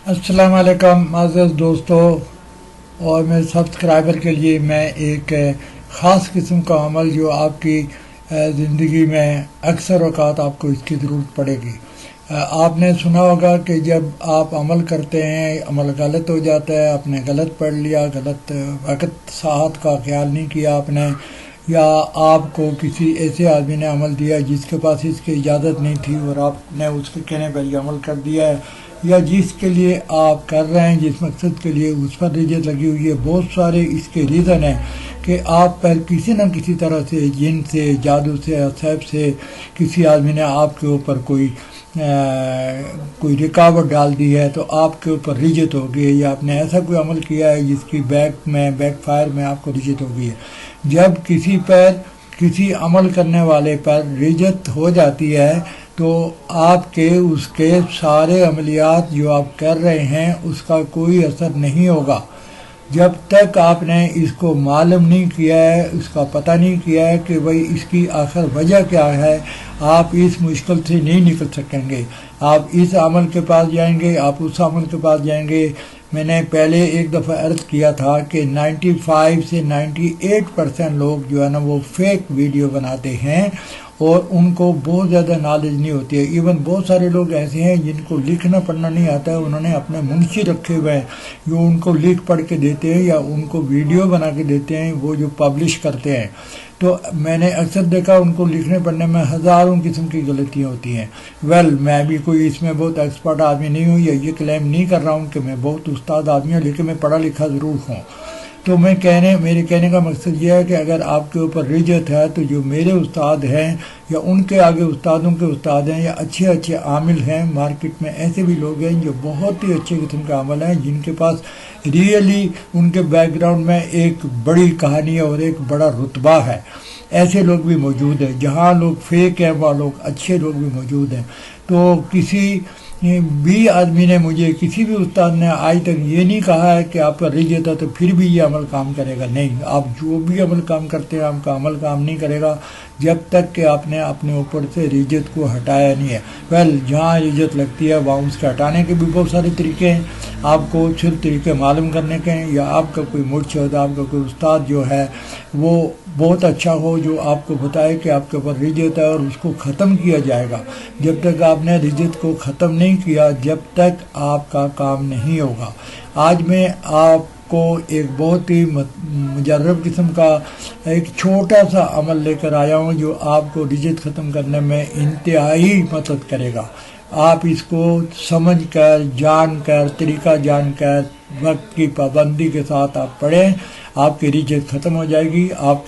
السلام علیکم معزز دوستو، اور میرے سبسکرائبر کے لیے میں ایک خاص قسم کا عمل جو آپ کی زندگی میں اکثر اوقات آپ کو اس کی ضرورت پڑے گی۔ آپ نے سنا ہوگا کہ جب آپ عمل کرتے ہیں، عمل غلط ہو جاتا ہے، آپ نے غلط پڑھ لیا، غلط وقت ساعت کا خیال نہیں کیا آپ نے، یا آپ کو کسی ایسے آدمی نے عمل دیا جس کے پاس اس کی اجازت نہیں تھی اور آپ نے اس کے کہنے پر یہ عمل کر دیا ہے، یا جس کے لیے آپ کر رہے ہیں، جس مقصد کے لیے اس پر رجت لگی ہوئی ہے۔ بہت سارے اس کے ریزن ہیں کہ آپ پر کسی نہ کسی طرح سے، جن سے، جادو سے، عصب سے، کسی آدمی نے آپ کے اوپر کوئی رکاوٹ ڈال دی ہے، تو آپ کے اوپر رجت ہو گئی ہے، یا آپ نے ایسا کوئی عمل کیا ہے جس کی بیک فائر میں آپ کو رجت ہو گئی ہے۔ جب کسی عمل کرنے والے پر رجت ہو جاتی ہے تو آپ کے اس کے سارے عملیات جو آپ کر رہے ہیں اس کا کوئی اثر نہیں ہوگا، جب تک آپ نے اس کو معلوم نہیں کیا ہے، اس کا پتہ نہیں کیا ہے کہ بھئی اس کی آخر وجہ کیا ہے۔ آپ اس مشکل سے نہیں نکل سکیں گے۔ آپ اس عمل کے پاس جائیں گے، آپ اس عمل کے پاس جائیں گے۔ میں نے پہلے ایک دفعہ عرض کیا تھا کہ 95 سے 98% لوگ جو ہے نا وہ فیک ویڈیو بناتے ہیں اور ان کو بہت زیادہ نالج نہیں ہوتی ہے۔ ایون بہت سارے لوگ ایسے ہیں جن کو لکھنا پڑھنا نہیں آتا ہے، انہوں نے اپنے منشی رکھے ہوئے ہیں جو ان کو لکھ پڑھ کے دیتے ہیں یا ان کو ویڈیو بنا کے دیتے ہیں، وہ جو پبلش کرتے ہیں۔ تو میں نے اکثر دیکھا ان کو لکھنے پڑھنے میں ہزاروں قسم کی غلطیاں ہوتی ہیں۔ میں بھی کوئی اس میں بہت ایکسپرٹ آدمی نہیں ہوں، یا یہ کلیم نہیں کر رہا ہوں کہ میں بہت استاد آدمی ہوں، لیکن میں پڑھا لکھا ضرور ہوں۔ تو میرے کہنے کا مقصد یہ ہے کہ اگر آپ کے اوپر رجت ہے تو جو میرے استاد ہیں یا ان کے آگے استادوں کے استاد ہیں یا اچھے عامل ہیں، مارکیٹ میں ایسے بھی لوگ ہیں جو بہت ہی اچھے قسم کے عامل ہیں، جن کے پاس ریئلی ان کے بیک گراؤنڈ میں ایک بڑی کہانی ہے اور ایک بڑا رتبہ ہے۔ ایسے لوگ بھی موجود ہیں۔ جہاں لوگ فیک ہیں وہاں لوگ اچھے لوگ بھی موجود ہیں۔ تو کسی بھی آدمی نے مجھے، کسی بھی استاد نے آج تک یہ نہیں کہا ہے کہ آپ کا رجت ہے تو پھر بھی یہ عمل کام کرے گا۔ نہیں، آپ جو بھی عمل کام کرتے ہیں آپ کا عمل کام نہیں کرے گا جب تک کہ آپ نے اپنے اوپر سے رجت کو ہٹایا نہیں ہے۔ جہاں رجت لگتی ہے وہاں اس کے ہٹانے کے بھی بہت سارے طریقے ہیں۔ آپ کو صرف طریقے معلوم کرنے کے ہیں، یا آپ کا کوئی مرشد، آپ کا کوئی استاد جو ہے وہ بہت اچھا ہو جو آپ کو بتائے کہ آپ کے اوپر رجت ہے اور اس کو ختم کیا جائے گا۔ جب تک آپ نے رجت کو ختم نہیں کیا، جب تک آپ کا کام نہیں ہوگا۔ آج میں آپ کو ایک بہت ہی مجرب قسم کا ایک چھوٹا سا عمل لے کر آیا ہوں جو آپ کو رجت ختم کرنے میں انتہائی مدد کرے گا۔ آپ اس کو سمجھ کر، جان کر، طریقہ جان کر، وقت کی پابندی کے ساتھ آپ پڑھیں، آپ کی رجت ختم ہو جائے گی۔ آپ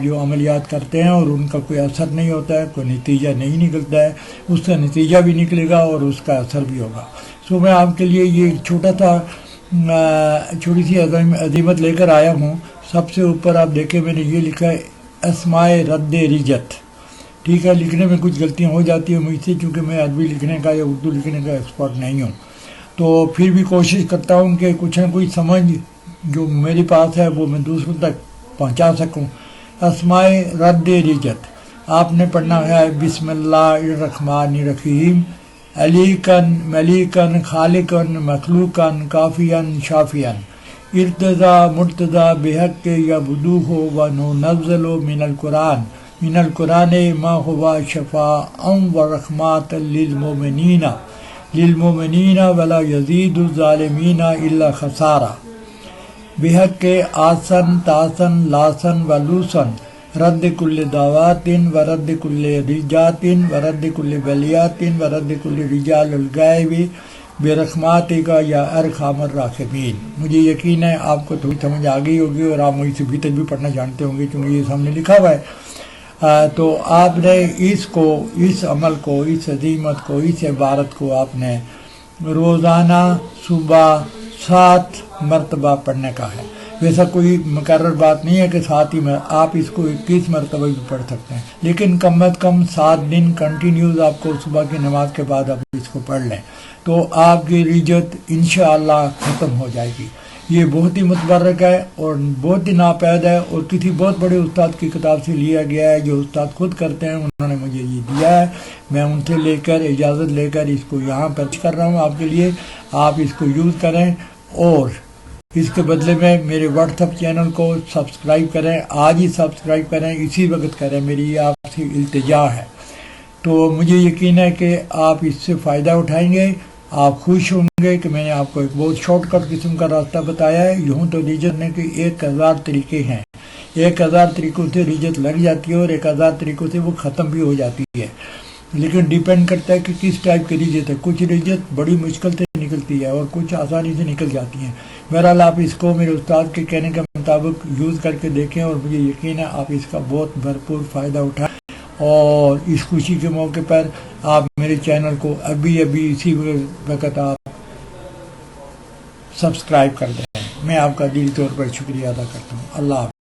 جو عملیات کرتے ہیں اور ان کا کوئی اثر نہیں ہوتا ہے، کوئی نتیجہ نہیں نکلتا ہے، اس کا نتیجہ بھی نکلے گا اور اس کا اثر بھی ہوگا۔ میں آپ کے لیے یہ چھوٹی سی عظیمت لے کر آیا ہوں۔ سب سے اوپر آپ دیکھیں میں نے یہ لکھا ہے اسماء رد رجت۔ ٹھیک ہے، لکھنے میں کچھ غلطیاں ہو جاتی ہیں مجھ سے، چونکہ میں عربی لکھنے کا یا اردو لکھنے کا ایکسپرٹ نہیں ہوں، تو پھر بھی کوشش کرتا ہوں کہ کچھ نہ کچھ سمجھ جو میرے پاس ہے وہ میں دوسروں تک پہنچا سکوں۔ اسماء رد رجت آپ نے پڑھنا ہے بسم اللہ الرحمن الرحیم، علیکن ملیکن خالقن مخلوقن کافین شافین، ارتضا مرتضا بحق یعبدوہ و ننزل من القرآن ما ہوا شفاء و رحمۃ للمؤمنین ولا یزید الظالمین الا خسارا، بحق آسن تاسن لاسن و لوسن، رد کل دعوات و رد کل رجات و رد کل بلیات و رد کل رجال الغائب برحمتک یا ارحم الراحمین۔ مجھے یقین ہے آپ کو تھوڑی سمجھ آ گئی ہوگی اور آپ مجھ سے بہتر بھی پڑھنا جانتے ہوں گے کیونکہ یہ سامنے لکھا ہوا ہے۔ تو آپ نے اس عمل کو، اس عظیمت کو، اس عبارت کو آپ نے روزانہ صبح 7 مرتبہ پڑھنے کا ہے۔ ویسا کوئی مقرر بات نہیں ہے کہ 7 ہی میں، آپ اس کو 21 مرتبہ بھی پڑھ سکتے ہیں، لیکن کم از کم 7 دن کنٹینیوز آپ کو صبح کی نماز کے بعد آپ اس کو پڑھ لیں تو آپ کی رجت انشاءاللہ ختم ہو جائے گی۔ یہ بہت ہی متبرک ہے اور بہت ہی ناپید ہے، اور کسی بہت بڑے استاد کی کتاب سے لیا گیا ہے، جو استاد خود کرتے ہیں، انہوں نے مجھے یہ دیا ہے، میں ان سے لے کر اجازت لے کر اس کو یہاں پر کر رہا ہوں آپ کے لیے، آپ اس کو یوز کریں، اور اس کے بدلے میں میرے واٹس ایپ چینل کو سبسکرائب کریں، آج ہی سبسکرائب کریں، اسی وقت کریں، میری یہ آپ سے التجا ہے۔ تو مجھے یقین ہے کہ آپ اس سے فائدہ اٹھائیں گے، آپ خوش ہوں گے کہ میں نے آپ کو ایک بہت شارٹ کٹ قسم کا راستہ بتایا ہے۔ یوں تو ریجت نے کہ 1000 طریقے ہیں، 1000 طریقوں سے ریجت لگ جاتی ہے اور 1000 طریقوں سے وہ ختم بھی ہو جاتی ہے، لیکن ڈیپینڈ کرتا ہے کہ کس ٹائپ کی ریجت ہے۔ کچھ ریجت بڑی مشکل سے نکلتی ہے اور کچھ آسانی سے نکل جاتی ہیں۔ بہرحال آپ اس کو میرے استاد کے کہنے کے مطابق یوز کر کے دیکھیں، اور مجھے یقین ہے آپ اس کا بہت بھرپور فائدہ اٹھائیں، اور اس خوشی کے موقع پر آپ میرے چینل کو ابھی اسی وقت آپ سبسکرائب کر دیں۔ میں آپ کا دلی طور پر شکریہ ادا کرتا ہوں۔ اللہ حافظ۔